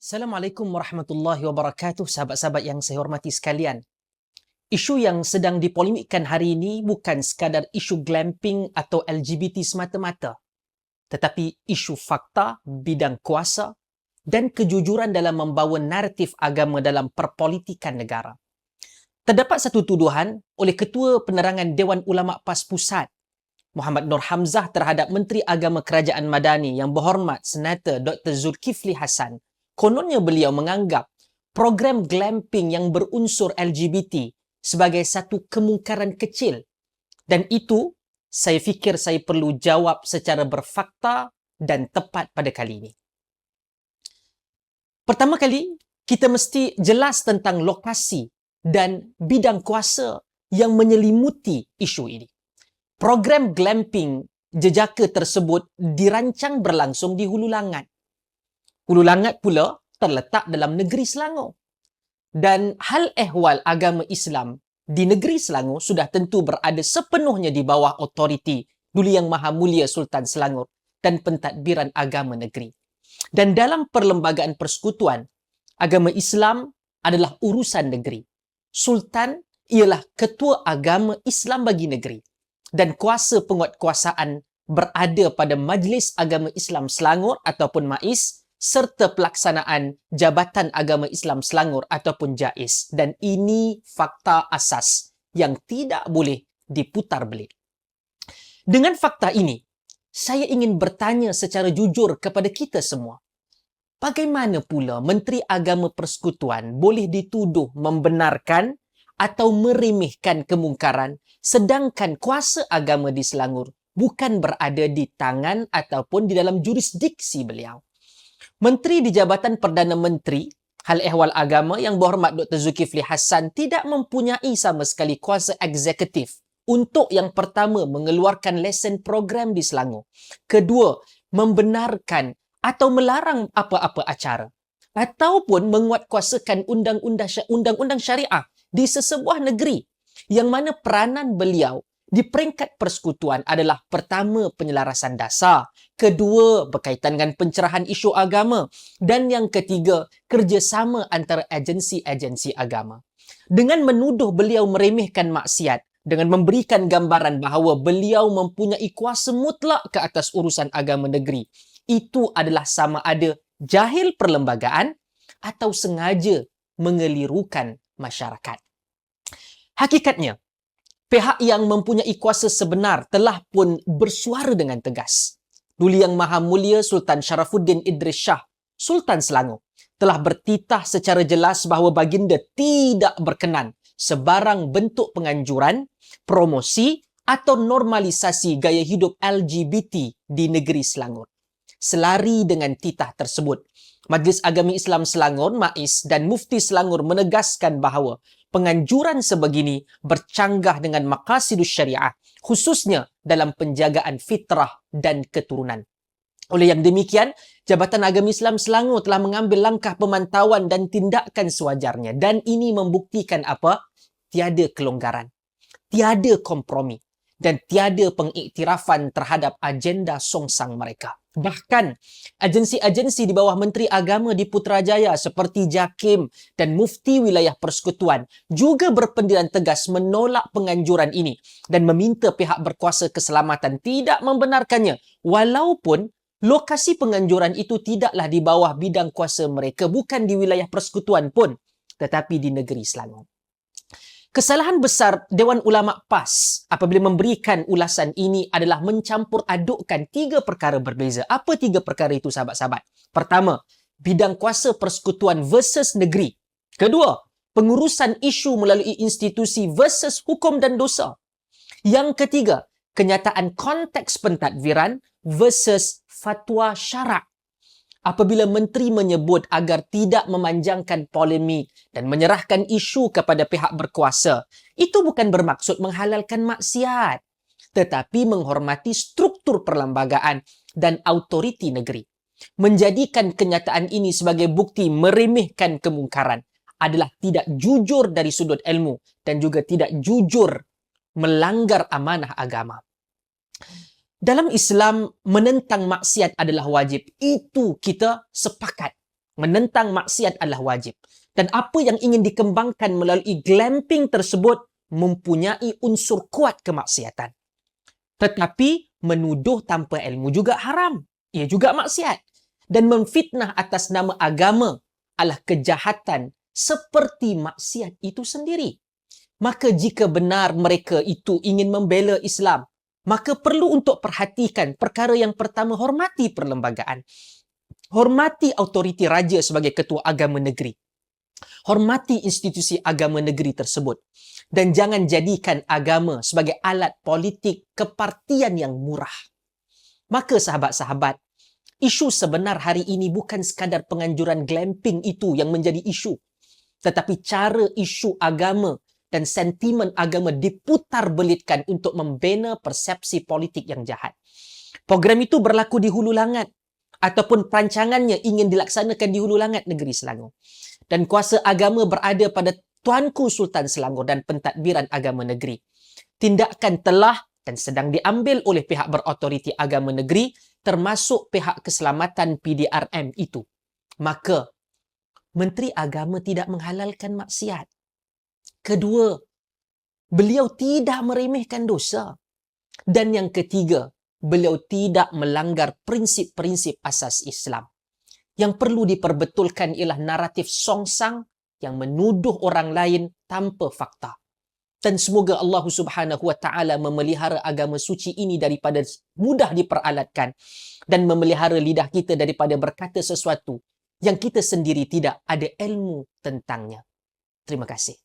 Assalamualaikum warahmatullahi wabarakatuh, sahabat-sahabat yang saya hormati sekalian. Isu yang sedang dipolemikkan hari ini bukan sekadar isu glamping atau LGBT semata-mata, tetapi isu fakta, bidang kuasa dan kejujuran dalam membawa naratif agama dalam perpolitikan negara. Terdapat satu tuduhan oleh Ketua Penerangan Dewan Ulama PAS Pusat, Muhammad Nur Hamzah terhadap Menteri Agama Kerajaan Madani yang berhormat Senator Dr. Zulkifli Hasan. Kononnya beliau menganggap program glamping yang berunsur LGBT sebagai satu kemungkaran kecil. Dan itu, saya fikir saya perlu jawab secara berfakta dan tepat pada kali ini. Pertama kali, kita mesti jelas tentang lokasi dan bidang kuasa yang menyelimuti isu ini. Program glamping jejaka tersebut dirancang berlangsung di Hulu Langat. Hulu Langat pula terletak dalam negeri Selangor. Dan hal ehwal agama Islam di negeri Selangor sudah tentu berada sepenuhnya di bawah otoriti Duli Yang Maha Mulia Sultan Selangor dan pentadbiran agama negeri. Dan dalam perlembagaan persekutuan, agama Islam adalah urusan negeri. Sultan ialah ketua agama Islam bagi negeri. Dan kuasa penguatkuasaan berada pada Majlis Agama Islam Selangor ataupun MAIS serta pelaksanaan Jabatan Agama Islam Selangor ataupun JAIS. Dan ini fakta asas yang tidak boleh diputar belit. Dengan fakta ini, saya ingin bertanya secara jujur kepada kita semua. Bagaimana pula Menteri Agama Persekutuan boleh dituduh membenarkan atau meremehkan kemungkaran sedangkan kuasa agama di Selangor bukan berada di tangan ataupun di dalam jurisdiksi beliau. Menteri di Jabatan Perdana Menteri Hal Ehwal Agama yang berhormat Dr. Zulkifli Hasan tidak mempunyai sama sekali kuasa eksekutif untuk yang pertama mengeluarkan lesen program di Selangor. Kedua, membenarkan atau melarang apa-apa acara ataupun menguatkuasakan undang-undang syariah di sesebuah negeri yang mana peranan beliau di peringkat persekutuan adalah pertama penyelarasan dasar, kedua berkaitan dengan pencerahan isu agama dan yang ketiga kerjasama antara agensi-agensi agama. Dengan menuduh beliau meremehkan maksiat, dengan memberikan gambaran bahawa beliau mempunyai kuasa mutlak ke atas urusan agama negeri, itu adalah sama ada jahil perlembagaan atau sengaja mengelirukan masyarakat. Hakikatnya, pihak yang mempunyai kuasa sebenar telah pun bersuara dengan tegas. Duli Yang Maha Mulia Sultan Sharafuddin Idris Shah, Sultan Selangor, telah bertitah secara jelas bahawa baginda tidak berkenan sebarang bentuk penganjuran, promosi atau normalisasi gaya hidup LGBT di negeri Selangor. Selari dengan titah tersebut, Majlis Agama Islam Selangor, MAIS dan Mufti Selangor menegaskan bahawa penganjuran sebegini bercanggah dengan maqasidus syariah, khususnya dalam penjagaan fitrah dan keturunan. Oleh yang demikian, Jabatan Agama Islam Selangor telah mengambil langkah pemantauan dan tindakan sewajarnya. Dan ini membuktikan apa? Tiada kelonggaran, tiada kompromi dan tiada pengiktirafan terhadap agenda songsang mereka. Bahkan, agensi-agensi di bawah Menteri Agama di Putrajaya seperti JAKIM dan Mufti Wilayah Persekutuan juga berpendirian tegas menolak penganjuran ini dan meminta pihak berkuasa keselamatan tidak membenarkannya walaupun lokasi penganjuran itu tidaklah di bawah bidang kuasa mereka, bukan di wilayah persekutuan pun, tetapi di negeri Selangor. Kesalahan besar Dewan Ulama PAS apabila memberikan ulasan ini adalah mencampur adukkan tiga perkara berbeza. Apa tiga perkara itu, sahabat-sahabat? Pertama, bidang kuasa persekutuan versus negeri. Kedua, pengurusan isu melalui institusi versus hukum dan dosa. Yang ketiga, kenyataan konteks pentadbiran versus fatwa syarak. Apabila menteri menyebut agar tidak memanjangkan polemik dan menyerahkan isu kepada pihak berkuasa, itu bukan bermaksud menghalalkan maksiat, tetapi menghormati struktur perlembagaan dan autoriti negeri. Menjadikan kenyataan ini sebagai bukti meremehkan kemungkaran adalah tidak jujur dari sudut ilmu dan juga tidak jujur melanggar amanah agama. Dalam Islam, menentang maksiat adalah wajib. Itu kita sepakat. Menentang maksiat adalah wajib. Dan apa yang ingin dikembangkan melalui glamping tersebut mempunyai unsur kuat kemaksiatan. Tetapi menuduh tanpa ilmu juga haram. Ia juga maksiat. Dan memfitnah atas nama agama adalah kejahatan seperti maksiat itu sendiri. Maka jika benar mereka itu ingin membela Islam, maka perlu untuk perhatikan perkara yang pertama, hormati perlembagaan. Hormati autoriti raja sebagai ketua agama negeri. Hormati institusi agama negeri tersebut. Dan jangan jadikan agama sebagai alat politik kepartian yang murah. Maka sahabat-sahabat, isu sebenar hari ini bukan sekadar penganjuran glamping itu yang menjadi isu. Tetapi cara isu agama dan sentimen agama diputar belitkan untuk membina persepsi politik yang jahat. Program itu berlaku di Hulu Langat ataupun perancangannya ingin dilaksanakan di Hulu Langat negeri Selangor. Dan kuasa agama berada pada Tuanku Sultan Selangor dan pentadbiran agama negeri. Tindakan telah dan sedang diambil oleh pihak berotoriti agama negeri termasuk pihak keselamatan PDRM itu. Maka Menteri Agama tidak menghalalkan maksiat. Kedua, beliau tidak meremehkan dosa. Dan yang ketiga, beliau tidak melanggar prinsip-prinsip asas Islam. Yang perlu diperbetulkan ialah naratif songsang yang menuduh orang lain tanpa fakta. Dan semoga Allah Subhanahu Wa Taala memelihara agama suci ini daripada mudah diperalatkan dan memelihara lidah kita daripada berkata sesuatu yang kita sendiri tidak ada ilmu tentangnya. Terima kasih.